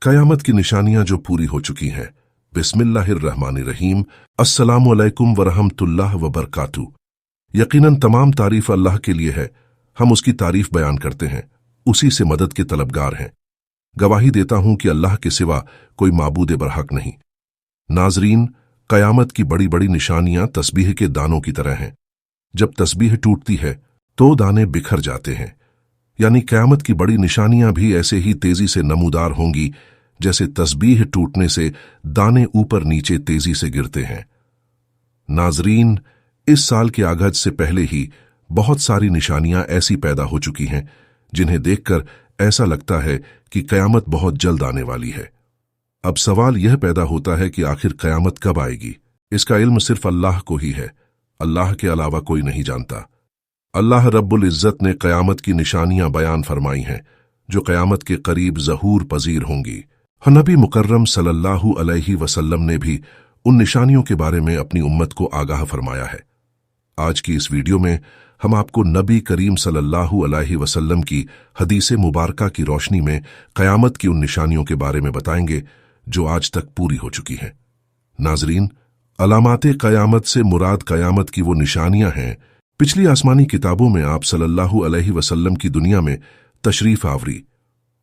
कयामत की निशानियां जो पूरी हो चुकी हैं। बिस्मिल्लाहिर्रहमानिर्रहीम। अस्सलामु अलैकुम वरहमतुल्लाह वबरकातुहू। यकीनन तमाम तारीफ अल्लाह के लिए है। हम उसकी तारीफ बयान करते हैं, उसी से मदद के तलबगार हैं। गवाही देता हूं कि अल्लाह के सिवा कोई माबूद बरहक नहीं। नाजरीन, कयामत की बड़ी बड़ी निशानियां तस्बीह के दानों की तरह हैं। जब तस्बीह टूटती है तो दाने बिखर जाते हैं। यानी कयामत की बड़ी निशानियां भी ऐसे ही तेजी से नमूदार होंगी जैसे तस्बीह टूटने से दाने ऊपर नीचे तेजी से गिरते हैं। नाजरीन, इस साल के आगाज से पहले ही बहुत सारी निशानियां ऐसी पैदा हो चुकी हैं जिन्हें देखकर ऐसा लगता है कि कयामत बहुत जल्द आने वाली है। अब सवाल यह पैदा होता है कि आखिर कयामत कब आएगी। इसका इल्म सिर्फ अल्लाह को ही है, अल्लाह के अलावा कोई नहीं जानता। अल्लाह रब्बुल इज्जत ने कयामत की निशानियां बयान फरमाई हैं जो कयामत के करीब ज़हूर पजीर होंगी। नबी मुकर्रम सल्लल्लाहु अलैहि वसल्लम ने भी उन निशानियों के बारे में अपनी उम्मत को आगाह फरमाया है। आज की इस वीडियो में हम आपको नबी करीम सल्लल्लाहु अलैहि वसल्लम की हदीस मुबारका की रोशनी में कयामत की उन निशानियों के बारे में बताएंगे जो आज तक पूरी हो चुकी हैं। नाजरीन, अलामाते कयामत से मुराद कयामत की वो निशानियां हैं। पिछली आसमानी किताबों में आप सल्लल्लाहु अलैहि वसल्लम की दुनिया में तशरीफ आवरी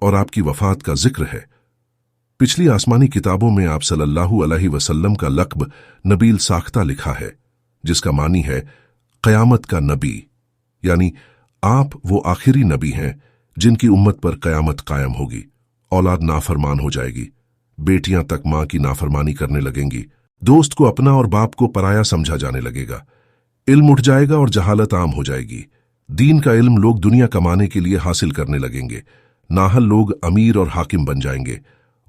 और आपकी वफात का जिक्र है। पिछली आसमानी किताबों में आप सल्लल्लाहु अलैहि वसल्लम का लक़्ब नबील साख्ता लिखा है, जिसका मानी है कयामत का नबी, यानी आप वो आखिरी नबी हैं जिनकी उम्मत पर कयामत कायम होगी। औलाद नाफरमान हो जाएगी, बेटियां तक मां की नाफरमानी करने लगेंगी, दोस्त को अपना और बाप को पराया समझा जाने लगेगा, इल्म उठ जाएगा और जहालत आम हो जाएगी। दीन का इल्म लोग दुनिया कमाने के लिए हासिल करने लगेंगे, नाहल लोग अमीर और हाकिम बन जाएंगे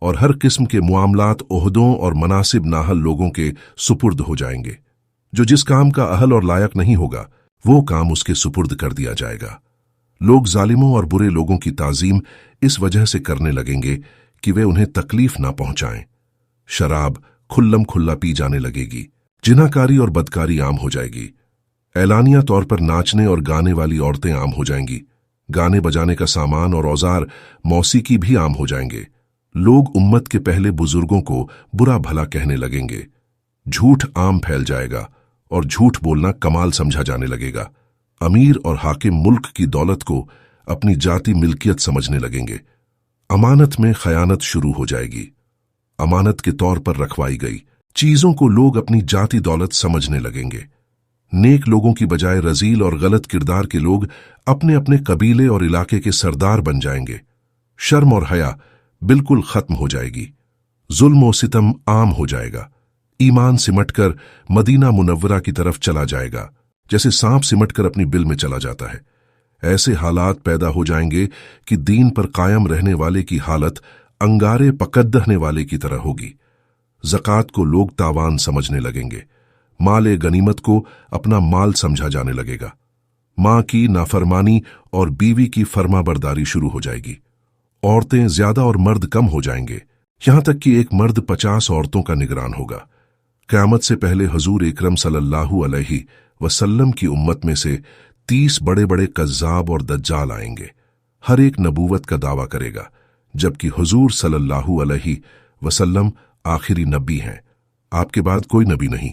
और हर किस्म के मुआमलात, ओहदों और मनासिब नाहल लोगों के सुपुर्द हो जाएंगे। जो जिस काम का अहल और लायक नहीं होगा वो काम उसके सुपुर्द कर दिया जाएगा। लोग जालिमों और बुरे लोगों की ताजीम इस वजह से करने लगेंगे कि वे उन्हें तकलीफ ना पहुंचाएं। शराब खुल्लम खुल्ला पी जाने लगेगी, जिनाकारी और बदकारी आम हो जाएगी। ऐलानिया तौर पर नाचने और गाने वाली औरतें आम हो जाएंगी। गाने बजाने का सामान और औजार मौसीकी भी आम हो जाएंगे। लोग उम्मत के पहले बुजुर्गों को बुरा भला कहने लगेंगे। झूठ आम फैल जाएगा और झूठ बोलना कमाल समझा जाने लगेगा। अमीर और हाकिम मुल्क की दौलत को अपनी जाती मिल्कियत समझने लगेंगे। अमानत में खयानत शुरू हो जाएगी। अमानत के तौर पर रखवाई गई चीजों को लोग अपनी जाती दौलत समझने लगेंगे। नेक लोगों की बजाय रजील और गलत किरदार के लोग अपने अपने कबीले और इलाके के सरदार बन जाएंगे। शर्म और हया बिल्कुल खत्म हो जाएगी। जुल्म और सितम आम हो जाएगा। ईमान सिमटकर मदीना मुनव्वरा की तरफ चला जाएगा, जैसे सांप सिमटकर अपनी बिल में चला जाता है। ऐसे हालात पैदा हो जाएंगे कि दीन पर कायम रहने वाले की हालत अंगारे पकड़ने वाले की तरह होगी। ज़कात को लोग तावान समझने लगेंगे। माल गनीमत को अपना माल समझा जाने लगेगा। मां की नाफरमानी और बीवी की फरमाबरदारी शुरू हो जाएगी। औरतें ज्यादा और मर्द कम हो जाएंगे, यहां तक कि एक मर्द 50 औरतों का निगरान होगा। क़यामत से पहले हजूर इकरम सल्लल्लाहु अलैहि वसल्लम की उम्मत में से 30 बड़े बड़े कज़्ज़ाब और दज्जाल आएंगे। हर एक नबूवत का दावा करेगा, जबकि हुजूर सल्लल्लाहु अलैहि वसल्लम आखिरी नबी हैं। आपके बाद कोई नबी नहीं।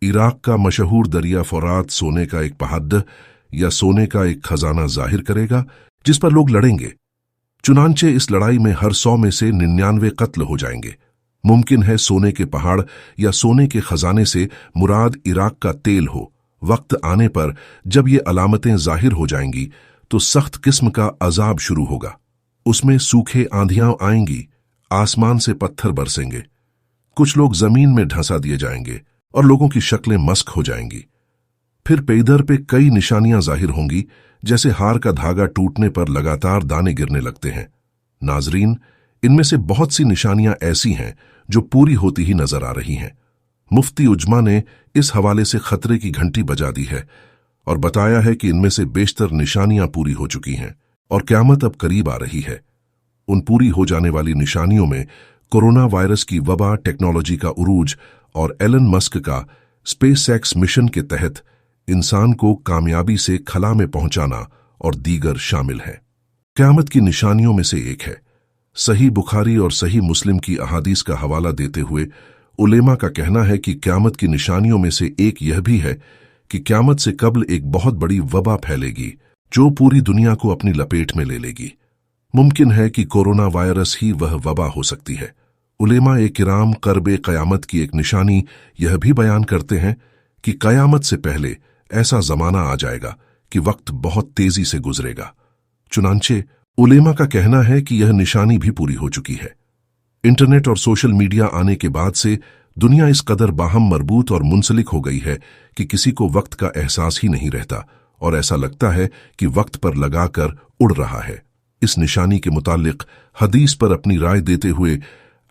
इराक का मशहूर दरिया फुरात सोने का एक पहाड़ या सोने का एक खजाना जाहिर करेगा जिस पर लोग लड़ेंगे। चुनांचे इस लड़ाई में हर 100 में से 99 कत्ल हो जाएंगे। मुमकिन है सोने के पहाड़ या सोने के खजाने से मुराद इराक का तेल हो। वक्त आने पर जब ये अलामतें जाहिर हो जाएंगी तो सख्त किस्म का अजाब शुरू होगा। उसमें सूखे आंधियां आएंगी, आसमान से पत्थर बरसेंगे, कुछ लोग जमीन में ढंसा दिए जाएंगे और लोगों की शक्लें मस्क हो जाएंगी। फिर पेइदर पे कई निशानियां जाहिर होंगी, जैसे हार का धागा टूटने पर लगातार दाने गिरने लगते हैं। नाजरीन, इनमें से बहुत सी निशानियां ऐसी हैं जो पूरी होती ही नजर आ रही हैं। मुफ्ती उजमा ने इस हवाले से खतरे की घंटी बजा दी है और बताया है कि इनमें से बेशतर निशानियां पूरी हो चुकी हैं और क़यामत अब करीब आ रही है। उन पूरी हो जाने वाली निशानियों में कोरोना वायरस की वबा, टेक्नोलॉजी का उरूज और एलन मस्क का स्पेसएक्स मिशन के तहत इंसान को कामयाबी से खला में पहुंचाना और दीगर शामिल है। क़यामत की निशानियों में से एक है सही बुखारी और सही मुस्लिम की अहादीस का हवाला देते हुए उलेमा का कहना है कि क़यामत की निशानियों में से एक यह भी है कि क़यामत से कब्ल एक बहुत बड़ी वबा फैलेगी जो पूरी दुनिया को अपनी लपेट में ले लेगी। मुमकिन है कि कोरोना वायरस ही वह वबा हो सकती है। उलेमा किराम कर्ब क़यामत की एक निशानी यह भी बयान करते हैं कि क़यामत से पहले ऐसा जमाना आ जाएगा कि वक्त बहुत तेजी से गुजरेगा। चुनांचे उलेमा का कहना है कि यह निशानी भी पूरी हो चुकी है। इंटरनेट और सोशल मीडिया आने के बाद से दुनिया इस कदर बाहम मरबूत और मुंसलिक हो गई है कि किसी को वक्त का एहसास ही नहीं रहता और ऐसा लगता है कि वक्त पर लगाकर उड़ रहा है। इस निशानी के मुतालिक हदीस पर अपनी राय देते हुए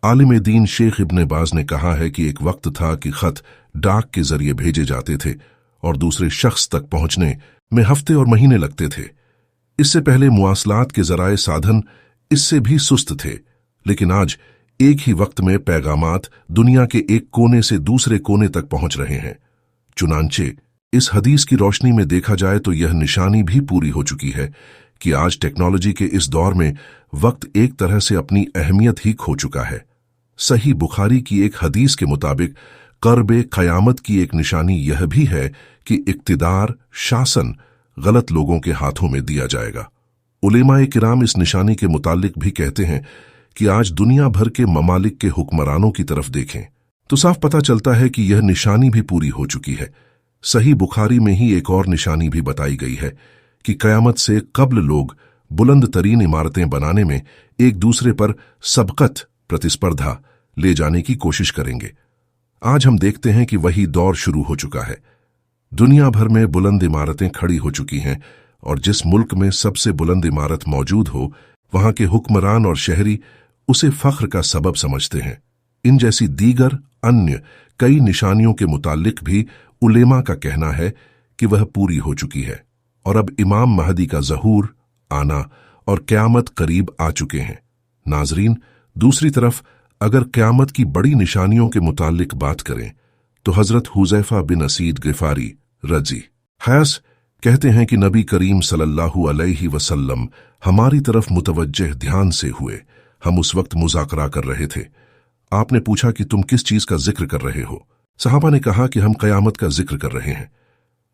आलिम दीन शेख इब्न बाज ने कहा है कि एक वक्त था कि खत डाक के जरिए भेजे जाते थे और दूसरे शख्स तक पहुंचने में हफ्ते और महीने लगते थे। इससे पहले मुआसलात के जराए साधन इससे भी सुस्त थे, लेकिन आज एक ही वक्त में पैगामात दुनिया के एक कोने से दूसरे कोने तक पहुंच रहे हैं। चुनांचे इस हदीस की रोशनी में देखा जाए तो यह निशानी भी पूरी हो चुकी है कि आज टेक्नोलॉजी के इस दौर में वक्त एक तरह से अपनी अहमियत ही खो चुका है। सही बुखारी की एक हदीस के मुताबिक कर्ब क़यामत की एक निशानी यह भी है कि इक्तिदार शासन गलत लोगों के हाथों में दिया जाएगा। उलेमा किराम इस निशानी के मुतालिक भी कहते हैं कि आज दुनिया भर के ममालिक के हुक्मरानों की तरफ देखें तो साफ पता चलता है कि यह निशानी भी पूरी हो चुकी है। सही बुखारी में ही एक और निशानी भी बताई गई है कि क़यामत से कब्ल लोग बुलंद तरीन इमारतें बनाने में एक दूसरे पर सबकत प्रतिस्पर्धा ले जाने की कोशिश करेंगे। आज हम देखते हैं कि वही दौर शुरू हो चुका है। दुनिया भर में बुलंद इमारतें खड़ी हो चुकी हैं और जिस मुल्क में सबसे बुलंद इमारत मौजूद हो वहां के हुक्मरान और शहरी उसे फख्र का सबब समझते हैं। इन जैसी दीगर अन्य कई निशानियों के मुतालिक भी उलेमा का कहना है कि वह पूरी हो चुकी है और अब इमाम महदी का ज़हूर आना और क़यामत करीब आ चुके हैं। नाजरीन, दूसरी तरफ अगर क़यामत की बड़ी निशानियों के मुतालिक बात करें तो हजरत हुज़ैफा बिन असीद गिफारी रजी हयास कहते हैं कि नबी करीम सल्लल्लाहु अलैहि वसल्लम हमारी तरफ मुतवज्जह ध्यान से हुए। हम उस वक्त मुज़ाकरा कर रहे थे। आपने पूछा कि तुम किस चीज का जिक्र कर रहे हो। सहाबा ने कहा कि हम क़यामत का जिक्र कर रहे हैं।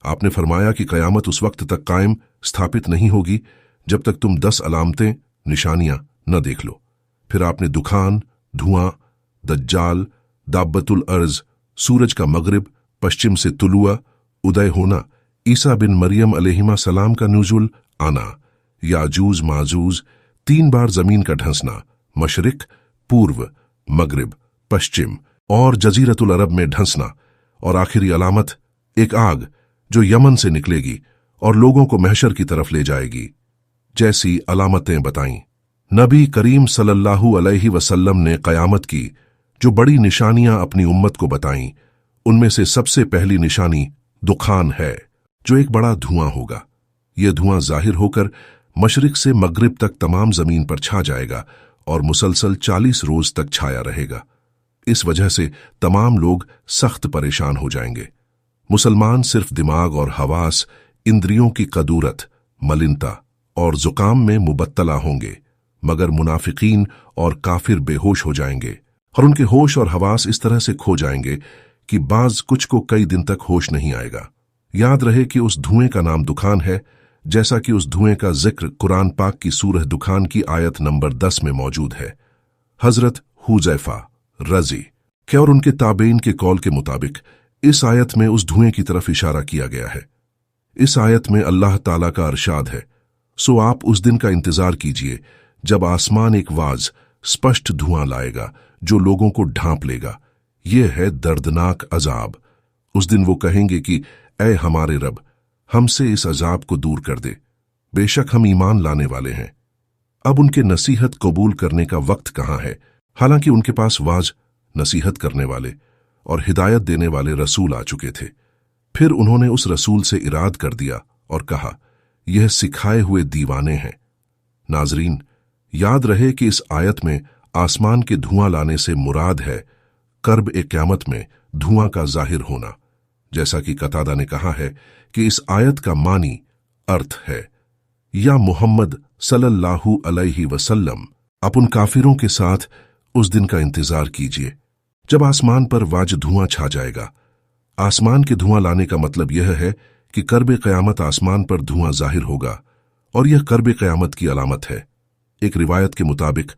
आपने फरमाया कि क़यामत उस वक्त तक कायम स्थापित नहीं होगी जब तक तुम 10 अलामतें निशानियां न देख लो। फिर आपने दुखान, धुआं, दज्जाल, दाब्बतुल अर्ज, सूरज का मगरिब, पश्चिम से तुलुआ, उदय होना, ईसा बिन मरियम अलैहिमा सलाम का नुज़ुल आना, याजूज माजूज, 3 बार जमीन का ढंसना, मशरिक, पूर्व, मगरिब, पश्चिम और जजीरतुल अरब में ढंसना और आखिरी अलामत एक आग जो यमन से निकलेगी और लोगों को महशर की तरफ ले जाएगी जैसी अलामतें बताईं। नबी करीम सल्लल्लाहु अलैहि वसल्लम ने क़यामत की जो बड़ी निशानियां अपनी उम्मत को बताईं, उनमें से सबसे पहली निशानी दुखान है जो एक बड़ा धुआं होगा। यह धुआं जाहिर होकर मशरिक से मगरिब तक तमाम जमीन पर छा जाएगा और मुसलसल 40 रोज तक छाया रहेगा। इस वजह से तमाम लोग सख्त परेशान हो जाएंगे। मुसलमान सिर्फ दिमाग और हवास इंद्रियों की कदूरत, मलिनता और जुकाम में मुबत्तला होंगे, मगर मुनाफिकीन और काफिर बेहोश हो जाएंगे और उनके होश और हवास इस तरह से खो जाएंगे कि बाज कुछ को कई दिन तक होश नहीं आएगा। याद रहे कि उस धुएं का नाम दुखान है, जैसा कि उस धुएं का जिक्र कुरान पाक की सूरह दुखान की आयत नंबर 10 में मौजूद है। हजरत हुज़ैफा रजी के और उनके ताबेइन के कौल के मुताबिक इस आयत में उस धुएं की तरफ इशारा किया गया है। इस आयत में अल्लाह ताला का अरशाद है, सो आप उस दिन का इंतजार कीजिए जब आसमान एक वाज स्पष्ट धुआं लाएगा जो लोगों को ढांप लेगा। यह है दर्दनाक अजाब। उस दिन वो कहेंगे कि ऐ हमारे रब, हमसे इस अजाब को दूर कर दे, बेशक हम ईमान लाने वाले हैं। अब उनके नसीहत कबूल करने का वक्त कहाँ है, हालांकि उनके पास वाज, नसीहत करने वाले और हिदायत देने वाले रसूल आ चुके थे। फिर उन्होंने उस रसूल से इराद कर दिया और कहा, यह सिखाए हुए दीवाने हैं। नाजरीन, याद रहे कि इस आयत में आसमान के धुआं लाने से मुराद है कर्ब ए क़यामत में धुआं का जाहिर होना। जैसा कि कतादा ने कहा है कि इस आयत का मानी अर्थ है, या मोहम्मद सल्लल्लाहु अलैहि वसल्लम आप उन काफिरों के साथ उस दिन का इंतजार कीजिए जब आसमान पर वाज धुआं छा जाएगा। आसमान के धुआं लाने का मतलब यह है कि कर्ब क़यामत आसमान पर धुआं जाहिर होगा और यह कर्ब क़यामत की अलामत है। एक रिवायत के मुताबिक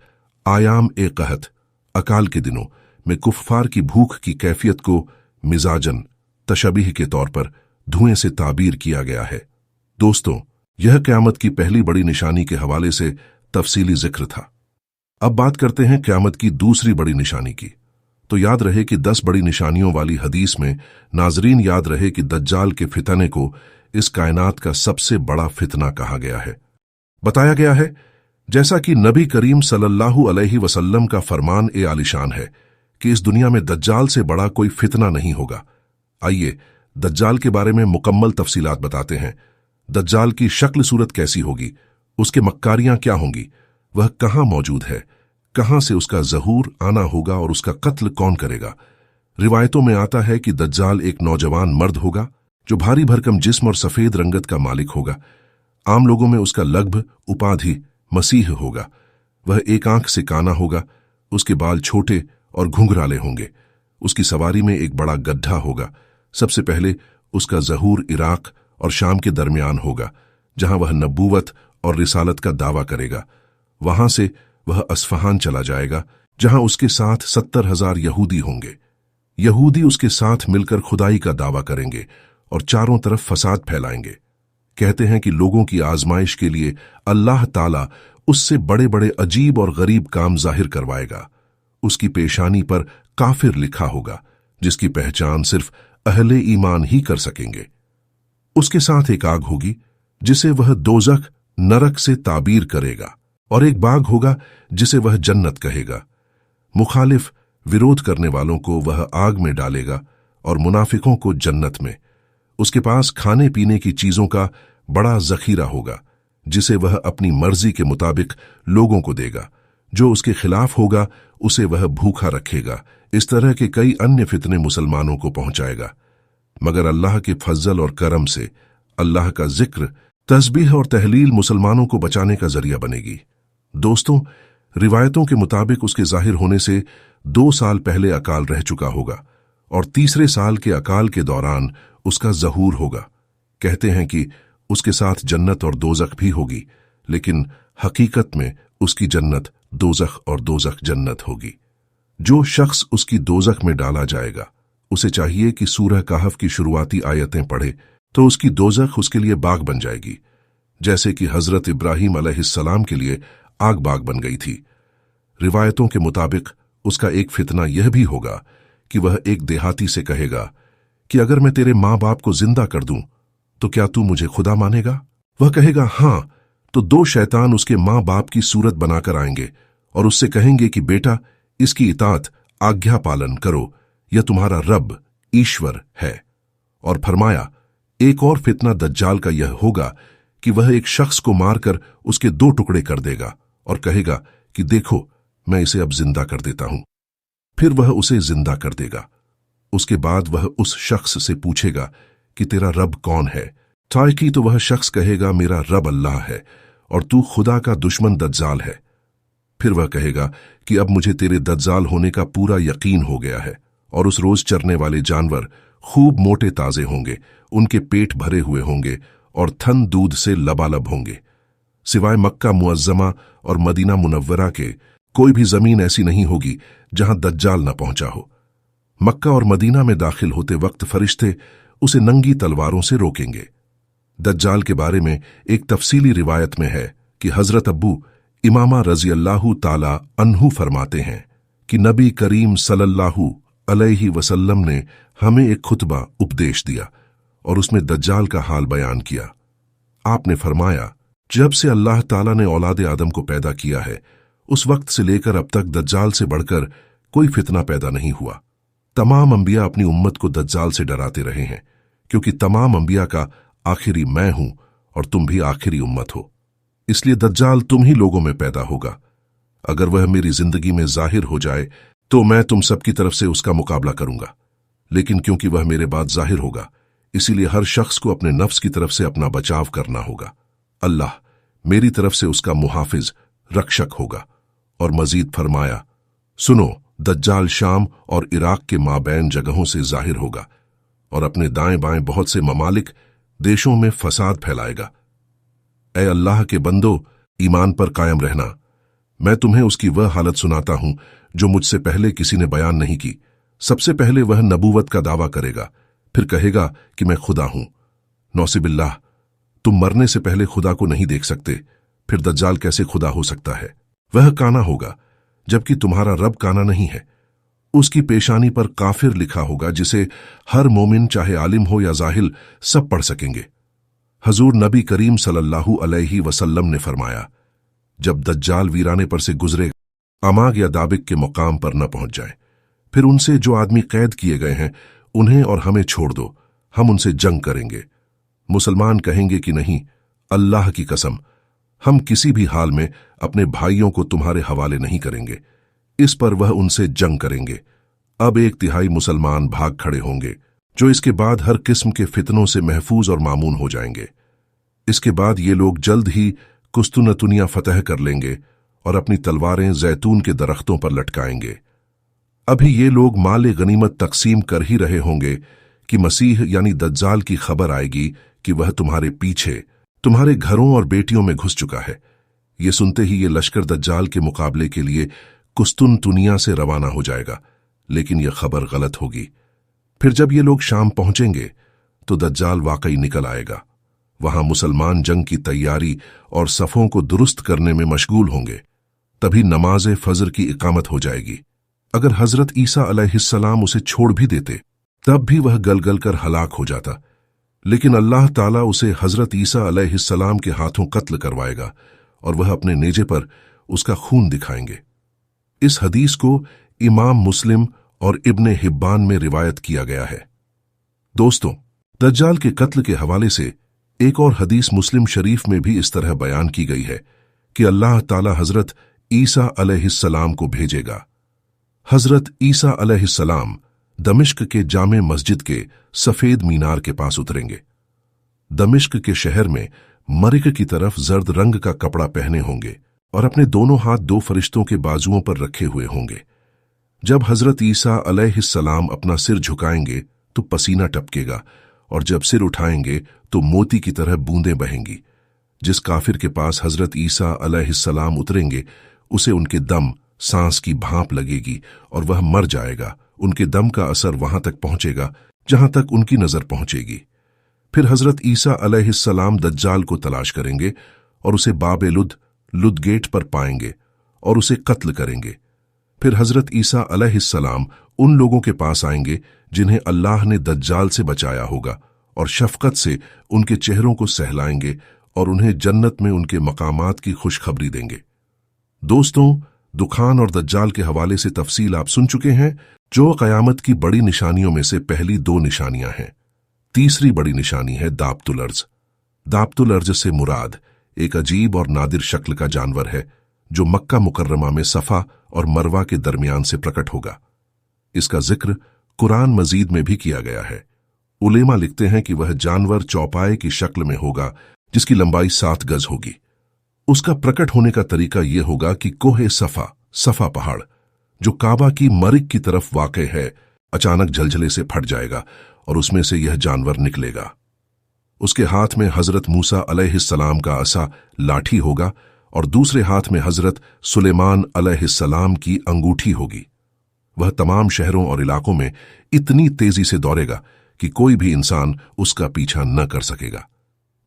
आयाम ए कहत, अकाल के दिनों में कुफ्फार की भूख की कैफियत को मिजाजन तशबीह के तौर पर धुएं से ताबीर किया गया है। दोस्तों, यह क़यामत की पहली बड़ी निशानी के हवाले से तफसीली जिक्र था। अब बात करते हैं क़यामत की दूसरी बड़ी निशानी की। तो याद रहे कि 10 बड़ी निशानियों वाली हदीस में नाजरीन याद रहे कि दज्जाल के फितने को इस कायनात का सबसे बड़ा फितना कहा गया है। बताया गया है जैसा कि नबी करीम सल्लल्लाहु अलैहि वसल्लम का फरमान ए आलिशान है कि इस दुनिया में दज्जाल से बड़ा कोई फितना नहीं होगा। आइए दज्जाल के बारे में मुकम्मल तफसीलात बताते हैं। दज्जाल की शक्ल सूरत कैसी होगी, उसके मक्कारियां क्या होंगी, वह कहां मौजूद है, कहां से उसका ज़हूर आना होगा और उसका कत्ल कौन करेगा। रिवायतों में आता है कि दज्जाल एक नौजवान मर्द होगा जो भारी भरकम जिस्म और सफेद रंगत का मालिक होगा। आम लोगों में उसका लगभ उपाधि मसीह होगा। वह एक आंख से काना होगा, उसके बाल छोटे और घुंघराले होंगे। उसकी सवारी में एक बड़ा गड्ढा होगा। सबसे पहले उसका ज़हूर इराक और शाम के दरमियान होगा, जहां वह नबूवत और रिसालत का दावा करेगा। वहां से वह अस्फहान चला जाएगा, जहां उसके साथ 70,000 यहूदी होंगे। यहूदी उसके साथ मिलकर खुदाई का दावा करेंगे और चारों तरफ फसाद फैलाएंगे। कहते हैं कि लोगों की आजमाइश के लिए अल्लाह ताला उससे बड़े बड़े अजीब और गरीब काम जाहिर करवाएगा। उसकी पेशानी पर काफिर लिखा होगा, जिसकी पहचान सिर्फ अहले ईमान ही कर सकेंगे। उसके साथ एक आग होगी जिसे वह दोजख नरक से ताबीर करेगा, और एक बाग होगा जिसे वह जन्नत कहेगा। मुखालिफ विरोध करने वालों को वह आग में डालेगा और मुनाफिकों को जन्नत में। उसके पास खाने पीने की चीजों का बड़ा जखीरा होगा, जिसे वह अपनी मर्जी के मुताबिक लोगों को देगा। जो उसके खिलाफ होगा उसे वह भूखा रखेगा। इस तरह के कई अन्य फितने मुसलमानों को पहुंचाएगा, मगर अल्लाह के फजल और करम से अल्लाह का जिक्र, तस्बीह और तहलील मुसलमानों को बचाने का जरिया बनेगी। दोस्तों, रिवायतों के मुताबिक उसके जाहिर होने से 2 साल पहले अकाल रह चुका होगा और तीसरे साल के अकाल के दौरान उसका ज़हूर होगा। कहते हैं कि उसके साथ जन्नत और दोजख भी होगी, लेकिन हकीकत में उसकी जन्नत दोजख और दोजख जन्नत होगी। जो शख्स उसकी दोजख में डाला जाएगा, उसे चाहिए कि सूरह कहफ की शुरुआती आयतें पढ़े, तो उसकी दोजख उसके लिए बाग बन जाएगी, जैसे कि हजरत इब्राहीम अलैहिस्सलाम के लिए आग बाग बन गई थी। रिवायतों के मुताबिक उसका एक फितना यह भी होगा कि वह एक देहाती से कहेगा कि अगर मैं तेरे माँ बाप को जिंदा कर दूं तो क्या तू मुझे खुदा मानेगा। वह कहेगा हां, तो 2 शैतान उसके माँ बाप की सूरत बनाकर आएंगे और उससे कहेंगे कि बेटा, इसकी इताअत आज्ञा पालन करो, यह तुम्हारा रब ईश्वर है। और फरमाया, एक और फितना दज्जाल का यह होगा कि वह एक शख्स को मारकर उसके 2 टुकड़े कर देगा और कहेगा कि देखो, मैं इसे अब जिंदा कर देता हूं। फिर वह उसे जिंदा कर देगा। उसके बाद वह उस शख्स से पूछेगा कि तेरा रब कौन है। ताकि तो वह शख्स कहेगा, मेरा रब अल्लाह है और तू खुदा का दुश्मन दज्जाल है। फिर वह कहेगा कि अब मुझे तेरे दज्जाल होने का पूरा यकीन हो गया है। और उस रोज चरने वाले जानवर खूब मोटे ताजे होंगे, उनके पेट भरे हुए होंगे और थन दूध से लबालब होंगे। सिवाय मक्का मुअज्जमा और मदीना मुनव्वरा के कोई भी जमीन ऐसी नहीं होगी जहां दज्जाल न पहुंचा हो। मक्का और मदीना में दाखिल होते वक्त फरिश्ते उसे नंगी तलवारों से रोकेंगे। दज्जाल के बारे में एक तफसीली रिवायत में है कि हजरत अब्बू इमामा रजी अल्लाहु ताला अन्हु फरमाते हैं कि नबी करीम सल्लल्लाहु अलैहि वसल्लम ने हमें एक खुतबा उपदेश दिया और उसमें दज्जाल का हाल बयान किया। आपने फरमाया, जब से अल्लाह ताला ने औलाद आदम को पैदा किया है, उस वक्त से लेकर अब तक दज्जाल से बढ़कर कोई फितना पैदा नहीं हुआ। तमाम अंबिया अपनी उम्मत को दज्जाल से डराते रहे हैं, क्योंकि तमाम अंबिया का आखिरी मैं हूं और तुम भी आखिरी उम्मत हो। इसलिए दज्जाल तुम ही लोगों में पैदा होगा। अगर वह मेरी जिंदगी में जाहिर हो जाए तो मैं तुम सबकी तरफ से उसका मुकाबला करूंगा, लेकिन क्योंकि वह मेरे बाद जाहिर होगा, इसीलिए हर शख्स को अपने नफ्स की तरफ से अपना बचाव करना होगा। अल्लाह मेरी तरफ से उसका मुहाफिज रक्षक होगा और मजीद फरमाया, सुनो, दज्जाल शाम और इराक के माबैन जगहों से जाहिर होगा और अपने दाएं बाएं बहुत से ममालिक देशों में फसाद फैलाएगा। ए अल्लाह के बंदो, ईमान पर कायम रहना। मैं तुम्हें उसकी वह हालत सुनाता हूं जो मुझसे पहले किसी ने बयान नहीं की। सबसे पहले वह नबूवत का दावा करेगा, फिर कहेगा कि मैं खुदा हूं। नौसिबिल्लाह, तुम मरने से पहले खुदा को नहीं देख सकते, फिर दज्जाल कैसे खुदा हो सकता है? वह काना होगा, जबकि तुम्हारा रब काना नहीं है। उसकी पेशानी पर काफिर लिखा होगा, जिसे हर मोमिन चाहे आलिम हो या जाहिल सब पढ़ सकेंगे। हजूर नबी करीम सल्लल्लाहु अलैहि वसल्लम ने फरमाया, जब दज्जाल वीराने पर से गुजरे, अमाग या दाबिक के मुकाम पर न पहुंच जाए, फिर उनसे जो आदमी कैद किए गए हैं उन्हें और हमें छोड़ दो, हम उनसे जंग करेंगे। मुसलमान कहेंगे कि नहीं, अल्लाह की कसम, हम किसी भी हाल में अपने भाइयों को तुम्हारे हवाले नहीं करेंगे। इस पर वह उनसे जंग करेंगे। अब 1/3 मुसलमान भाग खड़े होंगे, जो इसके बाद हर किस्म के फितनों से महफूज और मामून हो जाएंगे। इसके बाद ये लोग जल्द ही कुस्तुनतुनिया फतह कर लेंगे और अपनी तलवारें जैतून के दरख्तों पर लटकाएंगे। अभी ये लोग माले गनीमत तकसीम कर ही रहे होंगे कि मसीह यानी दज्जाल की खबर आएगी कि वह तुम्हारे पीछे, तुम्हारे घरों और बेटियों में घुस चुका है। ये सुनते ही ये लश्कर दज्जाल के मुकाबले के लिए कुस्तुनतुनिया से रवाना हो जाएगा, लेकिन यह खबर गलत होगी। फिर जब ये लोग शाम पहुंचेंगे तो दज्जाल वाकई निकल आएगा। वहां मुसलमान जंग की तैयारी और सफों को दुरुस्त करने में मशगूल होंगे। तभी नमाज फजर की इकामत हो जाएगी। अगर हजरत ईसा अलैहिस्सलाम उसे छोड़ भी देते तब भी वह गल गल कर हलाक हो जाता, लेकिन अल्लाह ताला उसे हजरत ईसा अलैहिस्सलाम के हाथों कत्ल करवाएगा और वह अपने नेजे पर उसका खून दिखाएंगे। इस हदीस को इमाम मुस्लिम और इब्ने हिब्बान में रिवायत किया गया है। दोस्तों, दज्जाल के कत्ल के हवाले से एक और हदीस मुस्लिम शरीफ में भी इस तरह बयान की गई है कि अल्लाह ताला हजरत ईसा अलैहिस्सलाम को भेजेगा। हजरत ईसा अलैहिस्सलाम दमिश्क के जामे मस्जिद के सफेद मीनार के पास उतरेंगे। दमिश्क के शहर में मरिक की तरफ जर्द रंग का कपड़ा पहने होंगे और अपने दोनों हाथ 2 फरिश्तों के बाजुओं पर रखे हुए होंगे। जब हजरत ईसा अलैहिस्सलाम अपना सिर झुकाएंगे तो पसीना टपकेगा और जब सिर उठाएंगे तो मोती की तरह बूंदें बहेंगी। जिस काफिर के पास हजरत ईसा अलैहिस्सलाम उतरेंगे उसे उनके दम, सांस की भाप लगेगी और वह मर जाएगा। उनके दम का असर वहां तक पहुंचेगा जहां तक उनकी नजर पहुंचेगी। फिर हजरत ईसा अलैहिस्सलाम दज्जाल को तलाश करेंगे और उसे बाबे लुद गेट पर पाएंगे और उसे कत्ल करेंगे। फिर हजरत ईसा अलैहिस्सलाम उन लोगों के पास आएंगे जिन्हें अल्लाह ने दज्जाल से बचाया होगा और शफकत से उनके चेहरों को सहलाएंगे और उन्हें जन्नत में उनके मकामात की खुशखबरी देंगे। दोस्तों, दुखान और दज्जाल के हवाले से तफसील आप सुन चुके हैं, जो क़यामत की बड़ी निशानियों में से पहली 2 निशानियां हैं। तीसरी बड़ी निशानी है दाबतुल अर्ज। दाबतुल अर्ज से मुराद एक अजीब और नादिर शक्ल का जानवर है जो मक्का मुकर्रमा में सफा और मरवा के दरमियान से प्रकट होगा। इसका जिक्र कुरान मजीद में भी किया गया है। उलेमा लिखते हैं कि वह जानवर चौपाए की शक्ल में होगा जिसकी लंबाई 7 गज होगी। उसका प्रकट होने का तरीका यह होगा कि कोहे सफा पहाड़ जो काबा की मरिक की तरफ वाक़े है, अचानक झलझले से फट जाएगा और उसमें से यह जानवर निकलेगा। उसके हाथ में हजरत मूसा अलैहिस्सलाम का असा लाठी होगा और दूसरे हाथ में हजरत सुलेमान अलैहिस्सलाम की अंगूठी होगी। वह तमाम शहरों और इलाकों में इतनी तेजी से दौड़ेगा कि कोई भी इंसान उसका पीछा न कर सकेगा।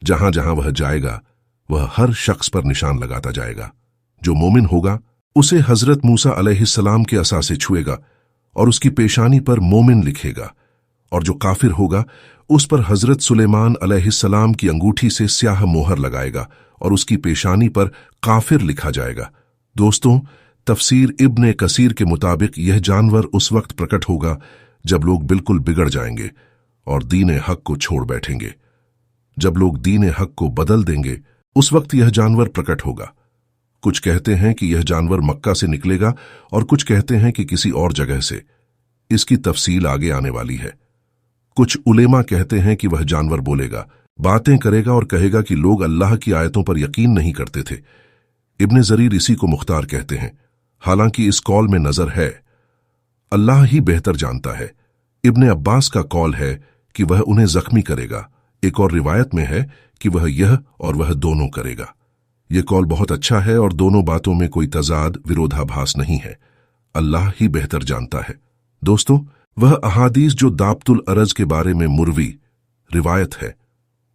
जहां जहां वह जाएगा वह हर शख्स पर निशान लगाता जाएगा। जो मोमिन होगा उसे हजरत मूसा अलैहिस्सलाम के असा से छुएगा और उसकी पेशानी पर मोमिन लिखेगा, और जो काफिर होगा उस पर हजरत सुलेमान अलैहिस्सलाम की अंगूठी से स्याह मोहर लगाएगा और उसकी पेशानी पर काफिर लिखा जाएगा। दोस्तों, तफसीर इब्ने कसीर के मुताबिक यह जानवर उस वक्त प्रकट होगा जब लोग बिल्कुल बिगड़ जाएंगे और दीन हक को छोड़ बैठेंगे। जब लोग दीन हक को बदल देंगे उस वक्त यह जानवर प्रकट होगा। कुछ कहते हैं कि यह जानवर मक्का से निकलेगा और कुछ कहते हैं कि किसी और जगह से। इसकी तफसील आगे आने वाली है। कुछ उलेमा कहते हैं कि वह जानवर बोलेगा, बातें करेगा और कहेगा कि लोग अल्लाह की आयतों पर यकीन नहीं करते थे। इब्ने जरीर इसी को मुख्तार कहते हैं हालांकि इस कौल में नजर है, अल्लाह ही बेहतर जानता है। इब्ने अब्बास का कौल है कि वह उन्हें जख्मी करेगा। एक और रिवायत में है कि वह यह और वह दोनों करेगा। यह कौल बहुत अच्छा है और दोनों बातों में कोई तजाद विरोधाभास नहीं है। अल्लाह ही बेहतर जानता है। दोस्तों, वह अहादीस जो दाबतुल अरज के बारे में मुरवी रिवायत है,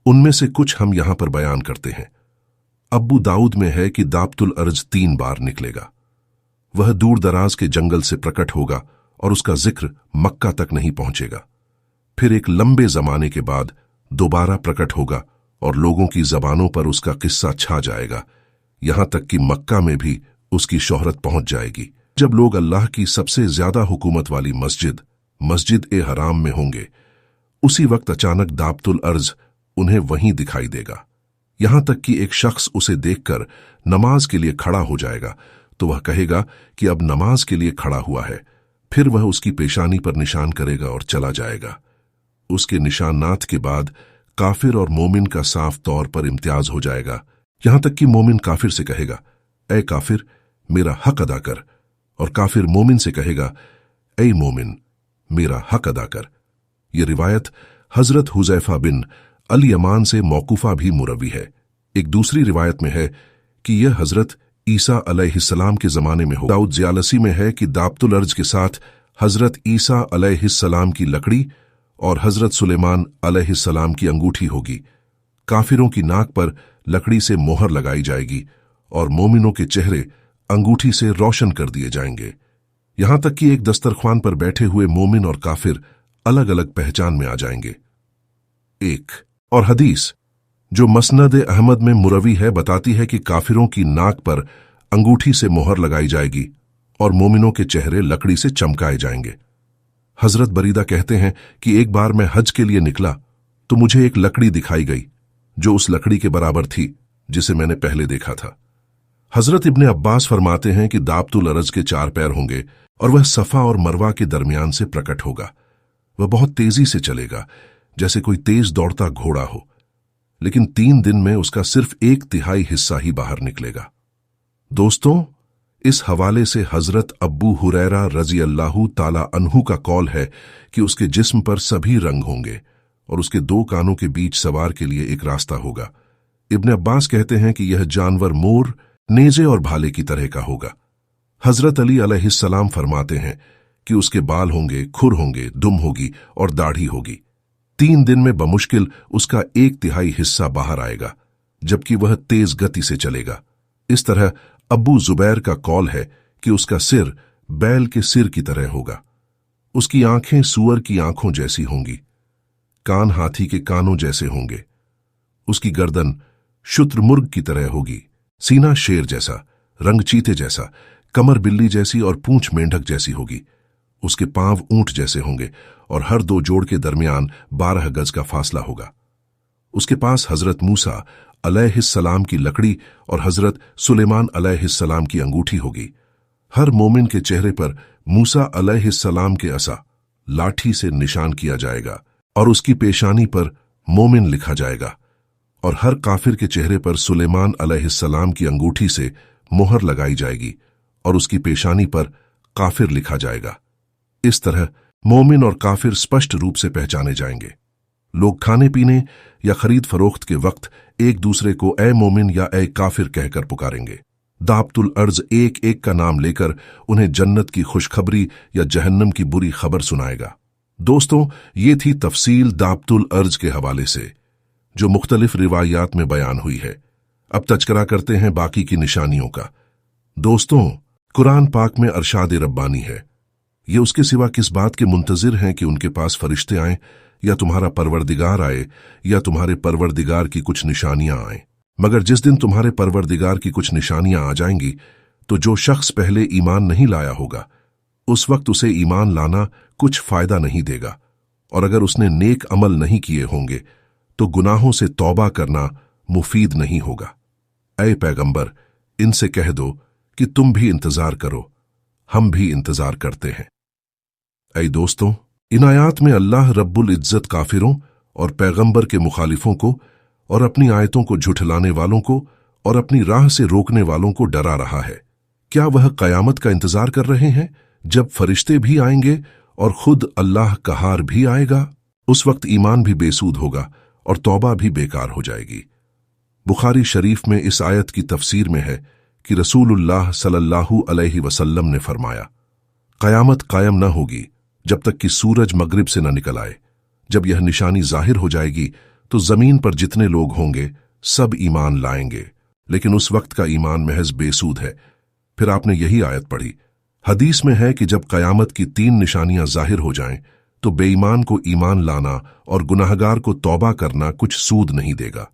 उनमें से कुछ हम यहां पर बयान करते हैं। अब्बू दाऊद में है कि दाबतुल अरज 3 बार निकलेगा। वह दूर दराज के जंगल से प्रकट होगा और उसका जिक्र मक्का तक नहीं पहुंचेगा। फिर एक लंबे जमाने के बाद दोबारा प्रकट होगा और लोगों की जबानों पर उसका किस्सा छा जाएगा, यहां तक कि मक्का में भी उसकी शोहरत पहुंच जाएगी। जब लोग अल्लाह की सबसे ज्यादा हुकूमत वाली मस्जिद ए हराम में होंगे, उसी वक्त अचानक दाबतुल अर्ज उन्हें वहीं दिखाई देगा। यहां तक कि एक शख्स उसे देखकर नमाज के लिए खड़ा हो जाएगा तो वह कहेगा कि अब नमाज के लिए खड़ा हुआ है। फिर वह उसकी पेशानी पर निशान करेगा और चला जाएगा। उसके निशानात के बाद काफिर और मोमिन का साफ तौर पर इम्तियाज हो जाएगा, यहां तक कि मोमिन काफिर से कहेगा, ऐ काफिर, मेरा हक अदा कर, और काफिर मोमिन से कहेगा, ऐ मोमिन, मेरा हक अदा कर। यह रिवायत हजरत हुजैफा बिन अल यमान से मौकूफा भी मुरवी है। एक दूसरी रिवायत में है कि यह हजरत ईसा अलैहिस्सलाम के जमाने में हो। दाऊद ज़ियालसी में है कि दाबतुल अर्ज के साथ हजरत ईसा अलैहिस्सलाम की लकड़ी और हजरत सुलेमान अलैहिस्सलाम की अंगूठी होगी। काफिरों की नाक पर लकड़ी से मोहर लगाई जाएगी और मोमिनों के चेहरे अंगूठी से रोशन कर दिए जाएंगे। यहां तक कि एक दस्तरख्वान पर बैठे हुए मोमिन और काफिर अलग अलग पहचान में आ जाएंगे। एक और हदीस जो मसनद अहमद में मुरवी है बताती है कि काफिरों की नाक पर अंगूठी से मोहर लगाई जाएगी और मोमिनों के चेहरे लकड़ी से चमकाए जाएंगे। हजरत बरीदा कहते हैं कि एक बार मैं हज के लिए निकला तो मुझे एक लकड़ी दिखाई गई जो उस लकड़ी के बराबर थी जिसे मैंने पहले देखा था। हजरत इब्ने अब्बास फरमाते हैं कि दाबतुल अरज के 4 पैर होंगे और वह सफा और मरवा के दरमियान से प्रकट होगा। वह बहुत तेजी से चलेगा, जैसे कोई तेज दौड़ता घोड़ा हो, लेकिन 3 दिन में उसका सिर्फ 1/3 हिस्सा ही बाहर निकलेगा। दोस्तों, इस हवाले से हजरत अब्बू हुरैरा रजी अल्लाहु ताला अन्हु का कौल है कि उसके जिस्म पर सभी रंग होंगे और उसके 2 कानों के बीच सवार के लिए एक रास्ता होगा। इब्ने अब्बास कहते हैं कि यह जानवर मोर, नेजे और भाले की तरह का होगा। हजरत अली अलैहिस्सलाम फरमाते हैं कि उसके बाल होंगे, खुर होंगे, दुम होगी और दाढ़ी होगी। 3 दिन में बमुश्किल उसका 1/3 हिस्सा बाहर आएगा, जबकि वह तेज गति से चलेगा। इस तरह अब्बू जुबैर का कौल है कि उसका सिर बैल के सिर की तरह होगा। उसकी आंखें सूअर की आंखों जैसी होंगी, कान हाथी के कानों जैसे होंगे। उसकी गर्दन शुत्रमुर्ग की तरह होगी, सीना शेर जैसा, रंग चीते जैसा, कमर बिल्ली जैसी और पूंछ मेंढक जैसी होगी। उसके पांव ऊंट जैसे होंगे और हर 2 जोड़ के दरमियान 12 गज का फासला होगा। उसके पास हजरत मूसा अलैहिस्सलाम की लकड़ी और हजरत सुलेमान अलैहिस्सलाम की अंगूठी होगी। हर मोमिन के चेहरे पर मूसा अलैहिस्सलाम के असा लाठी से निशान किया जाएगा और उसकी पेशानी पर मोमिन लिखा जाएगा, और हर काफिर के चेहरे पर सुलेमान अलैहिस्सलाम की अंगूठी से मोहर लगाई जाएगी और उसकी पेशानी पर काफिर लिखा जाएगा। इस तरह मोमिन और काफिर स्पष्ट रूप से पहचाने जाएंगे। लोग खाने पीने या खरीद फरोख्त के वक्त एक दूसरे को ए मोमिन या ए काफिर कहकर पुकारेंगे। दाबतुल अर्ज एक एक का नाम लेकर उन्हें जन्नत की खुशखबरी या जहन्नम की बुरी खबर सुनाएगा। दोस्तों, ये थी तफसील दाबतुल अर्ज के हवाले से जो मुख्तलिफ रिवायात में बयान हुई है। अब तज़किरा करते हैं बाकी की निशानियों का। दोस्तों, कुरान पाक में अरशाद रब्बानी है। ये उसके सिवा किस बात के मुंतजिर हैं कि उनके पास फरिश्ते आएं या तुम्हारा परवरदिगार आए या तुम्हारे परवरदिगार की कुछ निशानियां आएं। मगर जिस दिन तुम्हारे परवरदिगार की कुछ निशानियां आ जाएंगी तो जो शख्स पहले ईमान नहीं लाया होगा उस वक्त उसे ईमान लाना कुछ फायदा नहीं देगा, और अगर उसने नेक अमल नहीं किए होंगे तो गुनाहों से तौबा करना मुफीद नहीं होगा। ऐ पैगंबर, इनसे कह दो कि तुम भी इंतजार करो, हम भी इंतजार करते हैं। ऐ दोस्तों, इन आयात में अल्लाह रब्बुल इज्जत काफिरों और पैगंबर के मुखालिफों को और अपनी आयतों को झुठलाने वालों को और अपनी राह से रोकने वालों को डरा रहा है। क्या वह कयामत का इंतजार कर रहे हैं जब फरिश्ते भी आएंगे और खुद अल्लाह कहार भी आएगा? उस वक्त ईमान भी बेसूद होगा और तौबा भी बेकार हो जाएगी। बुखारी शरीफ में इस आयत की तफसीर में है कि रसूलुल्लाह सल्लल्लाहु अलैहि वसल्लम ने फरमाया, कयामत कायम न होगी जब तक कि सूरज मगरिब से न निकल आए। जब यह निशानी जाहिर हो जाएगी तो जमीन पर जितने लोग होंगे सब ईमान लाएंगे, लेकिन उस वक्त का ईमान महज बेसूद है। फिर आपने यही आयत पढ़ी। हदीस में है कि जब कयामत की 3 निशानियां जाहिर हो जाएं तो बेईमान को ईमान लाना और गुनाहगार को तौबा करना कुछ सूद नहीं देगा।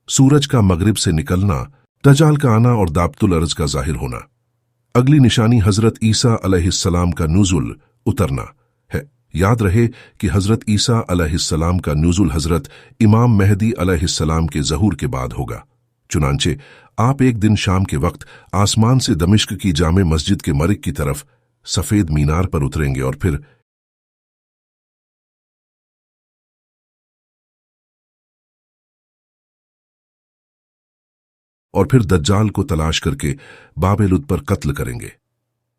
सूरज का मगरिब से निकलना, दज्जाल का आना और दाबतुल अर्ज का जाहिर होना। अगली निशानी हजरत ईसा अलैहिस्सलाम का नुज़ुल, उतरना है। याद रहे कि हजरत ईसा अलैहिस्सलाम का नुज़ुल हजरत इमाम मेहदी अलैहिस्सलाम के ज़हूर के बाद होगा। चुनांचे आप एक दिन शाम के वक्त आसमान से दमिश्क की जामे मस्जिद के मरिक की तरफ सफेद मीनार पर उतरेंगे और फिर दज्जाल को तलाश करके बाबे लुद पर कत्ल करेंगे।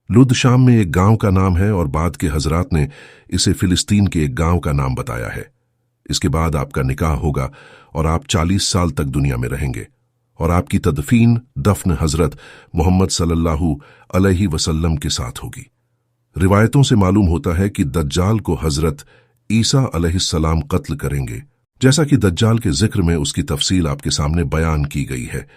लुद शाम में एक गांव का नाम है और बाद के हजरात ने इसे फिलिस्तीन के एक गांव का नाम बताया है। इसके बाद आपका निकाह होगा और आप 40 साल तक दुनिया में रहेंगे और आपकी तदफीन दफन हजरत मोहम्मद सल्लल्लाहु अलैहि वसल्लम के साथ होगी। रिवायतों से मालूम होता है कि दज्जाल को हजरत ईसा अलैहिस्सलाम कत्ल करेंगे, जैसा कि दज्जाल के जिक्र में उसकी तफसील आपके सामने बयान की गई है।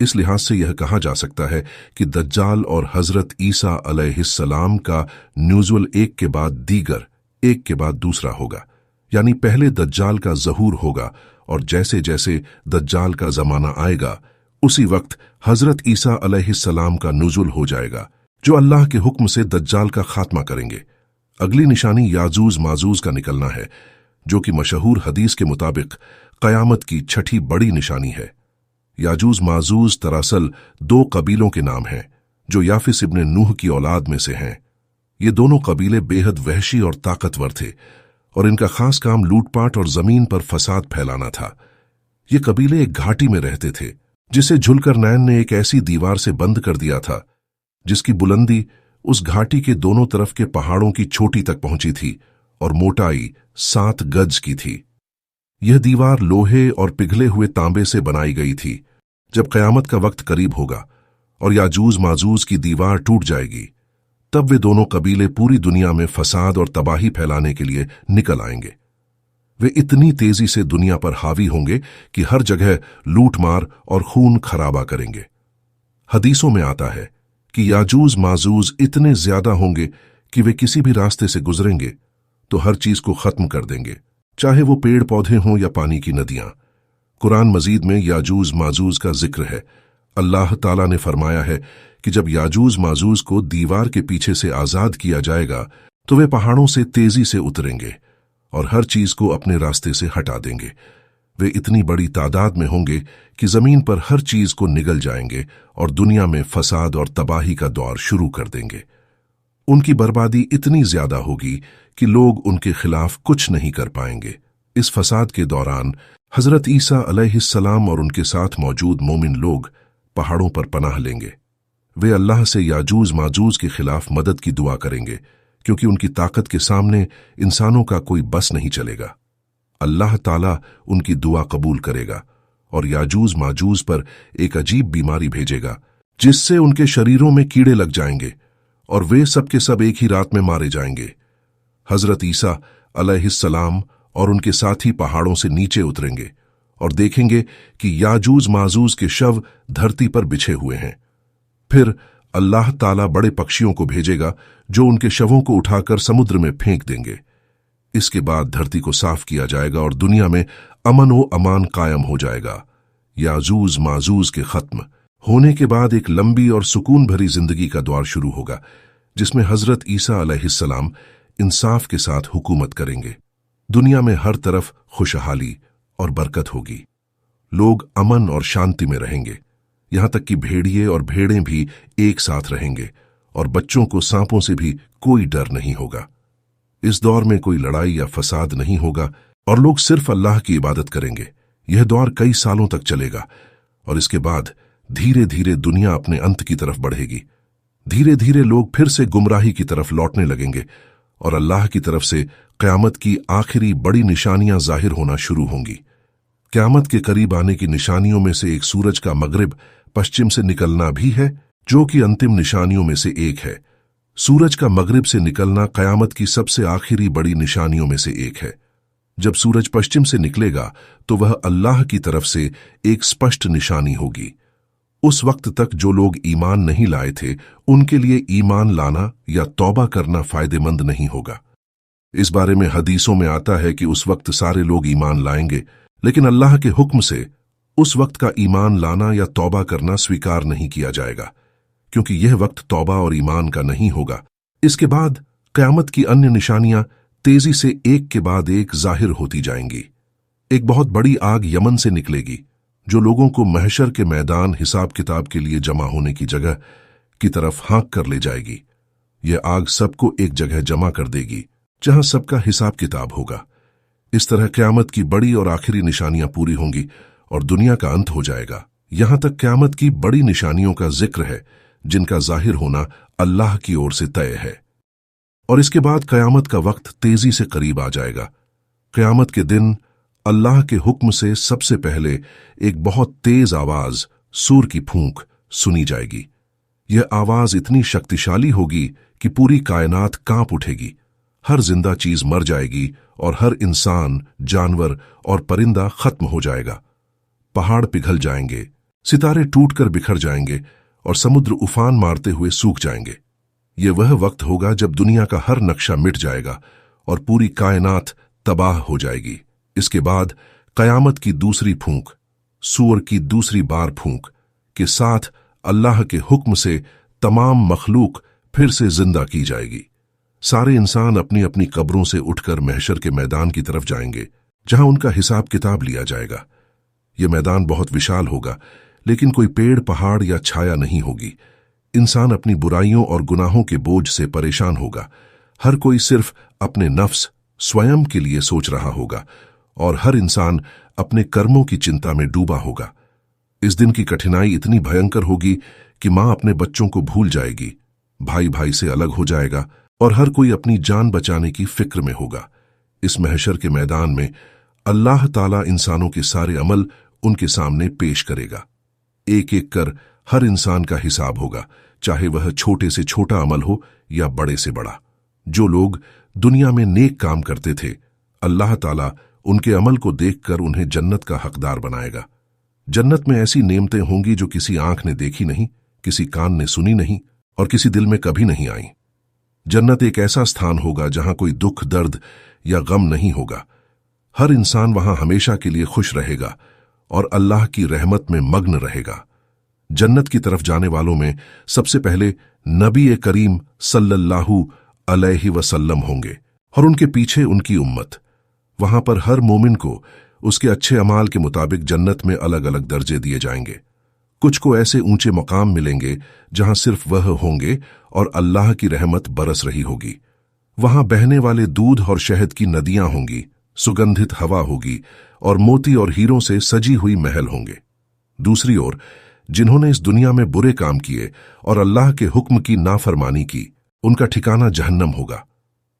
इस लिहाज से यह कहा जा सकता है कि दज्जाल और हजरत ईसा अलैहिस्सलाम का न्यूजुल एक के बाद दीगर, एक के बाद दूसरा होगा। यानी पहले दज्जाल का ज़हूर होगा और जैसे जैसे दज्जाल का जमाना आएगा उसी वक्त हजरत ईसा अलैहिस्सलाम का नुज़ुल हो जाएगा, जो अल्लाह के हुक्म से दज्जाल का खात्मा करेंगे। अगली निशानी याजूज माजूज का निकलना है, जो कि मशहूर हदीस के मुताबिक कयामत की छठी बड़ी निशानी है। याजूज माजूज दरअसल 2 कबीलों के नाम हैं जो याफिस इब्ने नूह की औलाद में से हैं। ये दोनों कबीले बेहद वहशी और ताकतवर थे और इनका खास काम लूटपाट और जमीन पर फसाद फैलाना था। ये कबीले एक घाटी में रहते थे जिसे जुल्करनैन ने एक ऐसी दीवार से बंद कर दिया था जिसकी बुलंदी उस घाटी के दोनों तरफ के पहाड़ों की चोटी तक पहुंची थी और मोटाई 7 गज की थी। यह दीवार लोहे और पिघले हुए तांबे से बनाई गई थी। जब कयामत का वक्त करीब होगा और याजूज माजूज की दीवार टूट जाएगी, तब वे दोनों कबीले पूरी दुनिया में फसाद और तबाही फैलाने के लिए निकल आएंगे। वे इतनी तेजी से दुनिया पर हावी होंगे कि हर जगह लूटमार और खून खराबा करेंगे। हदीसों में आता है कि याजूज माजूज इतने ज्यादा होंगे कि वे किसी भी रास्ते से गुजरेंगे तो हर चीज को खत्म कर देंगे, चाहे वो पेड़ पौधे हों या पानी की नदियां। कुरान मजीद में याजूज माजूज का जिक्र है। अल्लाह ताला ने फरमाया है कि जब याजूज माजूज को दीवार के पीछे से आजाद किया जाएगा तो वे पहाड़ों से तेजी से उतरेंगे और हर चीज को अपने रास्ते से हटा देंगे। वे इतनी बड़ी तादाद में होंगे कि जमीन पर हर चीज को निगल जाएंगे और दुनिया में फसाद और तबाही का दौर शुरू कर देंगे। उनकी बर्बादी इतनी ज्यादा होगी कि लोग उनके खिलाफ कुछ नहीं कर पाएंगे। इस फसाद के दौरान हजरत ईसा अलैहिस्सलाम और उनके साथ मौजूद मोमिन लोग पहाड़ों पर पनाह लेंगे। वे अल्लाह से याजूज माजूज के खिलाफ मदद की दुआ करेंगे, क्योंकि उनकी ताकत के सामने इंसानों का कोई बस नहीं चलेगा। अल्लाह ताला उनकी दुआ कबूल करेगा और याजूज माजूज पर एक अजीब बीमारी भेजेगा जिससे उनके शरीरों में कीड़े लग जाएंगे और वे सब के सब एक ही रात में मारे जाएंगे। हजरत ईसा अलैहिस्सलाम और उनके साथी पहाड़ों से नीचे उतरेंगे और देखेंगे कि याजूज माजूज के शव धरती पर बिछे हुए हैं। फिर अल्लाह ताला बड़े पक्षियों को भेजेगा जो उनके शवों को उठाकर समुद्र में फेंक देंगे। इसके बाद धरती को साफ किया जाएगा और दुनिया में अमन व अमान कायम हो जाएगा। याजूज माजूज के खत्म होने के बाद एक लंबी और सुकून भरी जिंदगी का दौर शुरू होगा, जिसमें हजरत ईसा अलैहिस्सलाम इंसाफ के साथ हुकूमत करेंगे। दुनिया में हर तरफ खुशहाली और बरकत होगी। लोग अमन और शांति में रहेंगे, यहां तक कि भेड़िए और भेड़ें भी एक साथ रहेंगे और बच्चों को सांपों से भी कोई डर नहीं होगा। इस दौर में कोई लड़ाई या फसाद नहीं होगा और लोग सिर्फ अल्लाह की इबादत करेंगे। यह दौर कई सालों तक चलेगा और इसके बाद धीरे धीरे दुनिया अपने अंत की तरफ बढ़ेगी। धीरे धीरे लोग फिर से गुमराही की तरफ लौटने लगेंगे और अल्लाह की तरफ से क़यामत की आखिरी बड़ी निशानियां जाहिर होना शुरू होंगी। क़यामत के करीब आने की निशानियों में से एक सूरज का मगरिब पश्चिम से निकलना भी है, जो कि अंतिम निशानियों में से एक है। सूरज का मगरिब से निकलना क़यामत की सबसे आखिरी बड़ी निशानियों में से एक है। जब सूरज पश्चिम से निकलेगा तो वह अल्लाह की तरफ से एक स्पष्ट निशानी होगी। उस वक्त तक जो लोग ईमान नहीं लाए थे उनके लिए ईमान लाना या तौबा करना फायदेमंद नहीं होगा। इस बारे में हदीसों में आता है कि उस वक्त सारे लोग ईमान लाएंगे, लेकिन अल्लाह के हुक्म से उस वक्त का ईमान लाना या तौबा करना स्वीकार नहीं किया जाएगा, क्योंकि यह वक्त तौबा और ईमान का नहीं होगा। इसके बाद क़यामत की अन्य निशानियां तेजी से एक के बाद एक जाहिर होती जाएंगी। एक बहुत बड़ी आग यमन से निकलेगी, जो लोगों को महशर के मैदान हिसाब किताब के लिए जमा होने की जगह की तरफ हाँक कर ले जाएगी। यह आग सबको एक जगह जमा कर देगी जहां सबका हिसाब किताब होगा। इस तरह क़यामत की बड़ी और आखिरी निशानियां पूरी होंगी और दुनिया का अंत हो जाएगा। यहां तक क़यामत की बड़ी निशानियों का जिक्र है जिनका जाहिर होना अल्लाह की ओर से तय है। और इसके बाद क़यामत का वक्त तेजी से करीब आ जाएगा। क़यामत के दिन अल्लाह के हुक्म से सबसे पहले एक बहुत तेज आवाज, सूर की फूंक, सुनी जाएगी। यह आवाज इतनी शक्तिशाली होगी कि पूरी कायनात कांप उठेगी। हर जिंदा चीज मर जाएगी और हर इंसान, जानवर और परिंदा खत्म हो जाएगा। पहाड़ पिघल जाएंगे, सितारे टूटकर बिखर जाएंगे और समुद्र उफान मारते हुए सूख जाएंगे। यह वह वक्त होगा जब दुनिया का हर नक्शा मिट जाएगा और पूरी कायनात तबाह हो जाएगी। इसके बाद क़यामत की दूसरी फूंक, सूअर की दूसरी बार फूंक के साथ अल्लाह के हुक्म से तमाम मखलूक फिर से जिंदा की जाएगी। सारे इंसान अपनी अपनी कब्रों से उठकर महशर के मैदान की तरफ जाएंगे, जहां उनका हिसाब किताब लिया जाएगा। यह मैदान बहुत विशाल होगा, लेकिन कोई पेड़, पहाड़ या छाया नहीं होगी। इंसान अपनी बुराइयों और गुनाहों के बोझ से परेशान होगा। हर कोई सिर्फ अपने नफ्स, स्वयं के लिए सोच रहा होगा और हर इंसान अपने कर्मों की चिंता में डूबा होगा। इस दिन की कठिनाई इतनी भयंकर होगी कि मां अपने बच्चों को भूल जाएगी, भाई भाई से अलग हो जाएगा और हर कोई अपनी जान बचाने की फिक्र में होगा। इस महशर के मैदान में अल्लाह ताला इंसानों के सारे अमल उनके सामने पेश करेगा। एक एक कर हर इंसान का हिसाब होगा, चाहे वह छोटे से छोटा अमल हो या बड़े से बड़ा। जो लोग दुनिया में नेक काम करते थे, अल्लाह ताला उनके अमल को देखकर उन्हें जन्नत का हकदार बनाएगा। जन्नत में ऐसी नेमतें होंगी जो किसी आंख ने देखी नहीं, किसी कान ने सुनी नहीं और किसी दिल में कभी नहीं आई। जन्नत एक ऐसा स्थान होगा जहां कोई दुख, दर्द या गम नहीं होगा। हर इंसान वहां हमेशा के लिए खुश रहेगा और अल्लाह की रहमत में मग्न रहेगा। जन्नत की तरफ जाने वालों में सबसे पहले नबी करीम सल्लल्लाहु अलैहि वसल्लम होंगे और उनके पीछे उनकी उम्मत। वहां पर हर मोमिन को उसके अच्छे अमाल के मुताबिक जन्नत में अलग अलग दर्जे दिए जाएंगे। कुछ को ऐसे ऊंचे मकाम मिलेंगे जहां सिर्फ वह होंगे और अल्लाह की रहमत बरस रही होगी। वहां बहने वाले दूध और शहद की नदियां होंगी, सुगंधित हवा होगी और मोती और हीरों से सजी हुई महल होंगे। दूसरी ओर जिन्होंने इस दुनिया में बुरे काम किए और अल्लाह के हुक्म की नाफरमानी की, उनका ठिकाना जहन्नम होगा।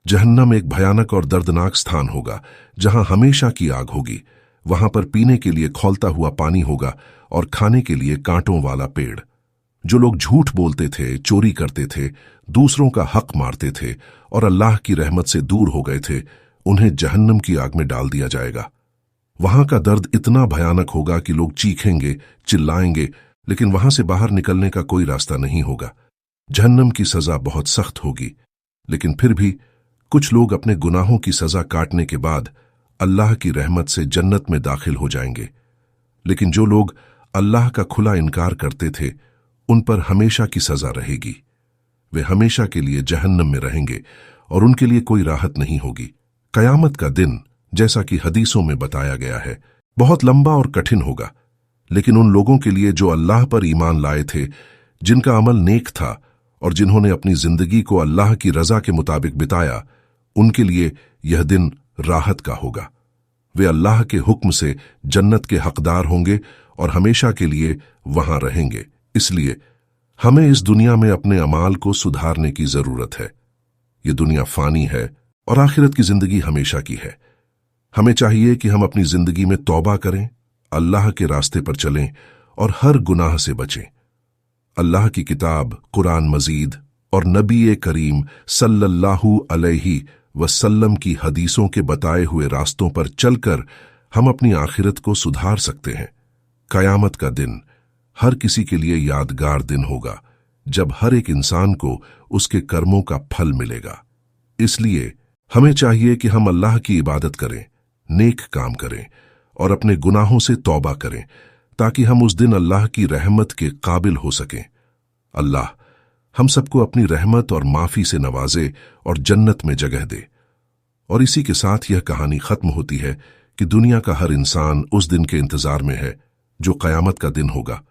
जहन्नम एक भयानक और दर्दनाक स्थान होगा जहां हमेशा की आग होगी। वहां पर पीने के लिए खौलता हुआ पानी होगा और खाने के लिए कांटों वाला पेड़। जो लोग झूठ बोलते थे, चोरी करते थे, दूसरों का हक मारते थे और अल्लाह की रहमत से दूर हो गए थे, उन्हें जहन्नम की आग में डाल दिया जाएगा। वहां का दर्द इतना भयानक होगा कि लोग चीखेंगे, चिल्लाएंगे, लेकिन वहां से बाहर निकलने का कोई रास्ता नहीं होगा। जहन्नम की सजा बहुत सख्त होगी, लेकिन फिर भी कुछ लोग अपने गुनाहों की सजा काटने के बाद अल्लाह की रहमत से जन्नत में दाखिल हो जाएंगे। लेकिन जो लोग अल्लाह का खुला इनकार करते थे, उन पर हमेशा की सजा रहेगी। वे हमेशा के लिए जहन्नम में रहेंगे और उनके लिए कोई राहत नहीं होगी। कयामत का दिन, जैसा कि हदीसों में बताया गया है, बहुत लंबा और कठिन होगा, लेकिन उन लोगों के लिए जो अल्लाह पर ईमान लाए थे, जिनका अमल नेक था और जिन्होंने अपनी जिंदगी को अल्लाह की रजा के मुताबिक बिताया, उनके लिए यह दिन राहत का होगा। वे अल्लाह के हुक्म से जन्नत के हकदार होंगे और हमेशा के लिए वहां रहेंगे। इसलिए हमें इस दुनिया में अपने अमाल को सुधारने की जरूरत है। ये दुनिया फानी है और आखिरत की जिंदगी हमेशा की है। हमें चाहिए कि हम अपनी जिंदगी में तौबा करें, अल्लाह के रास्ते पर चलें और हर गुनाह से बचें। अल्लाह की किताब कुरान मजीद और नबी करीम सल्लल्लाहु अलैहि वसल्लम की हदीसों के बताए हुए रास्तों पर चलकर हम अपनी आखिरत को सुधार सकते हैं। कयामत का दिन हर किसी के लिए यादगार दिन होगा, जब हर एक इंसान को उसके कर्मों का फल मिलेगा। इसलिए हमें चाहिए कि हम अल्लाह की इबादत करें, नेक काम करें और अपने गुनाहों से तौबा करें, ताकि हम उस दिन अल्लाह की रहमत के काबिल हो सकें। अल्लाह हम सबको अपनी रहमत और माफी से नवाजे और जन्नत में जगह दे। और इसी के साथ यह कहानी खत्म होती है कि दुनिया का हर इंसान उस दिन के इंतजार में है जो कयामत का दिन होगा,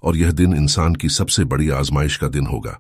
और यह दिन इंसान की सबसे बड़ी आजमाइश का दिन होगा।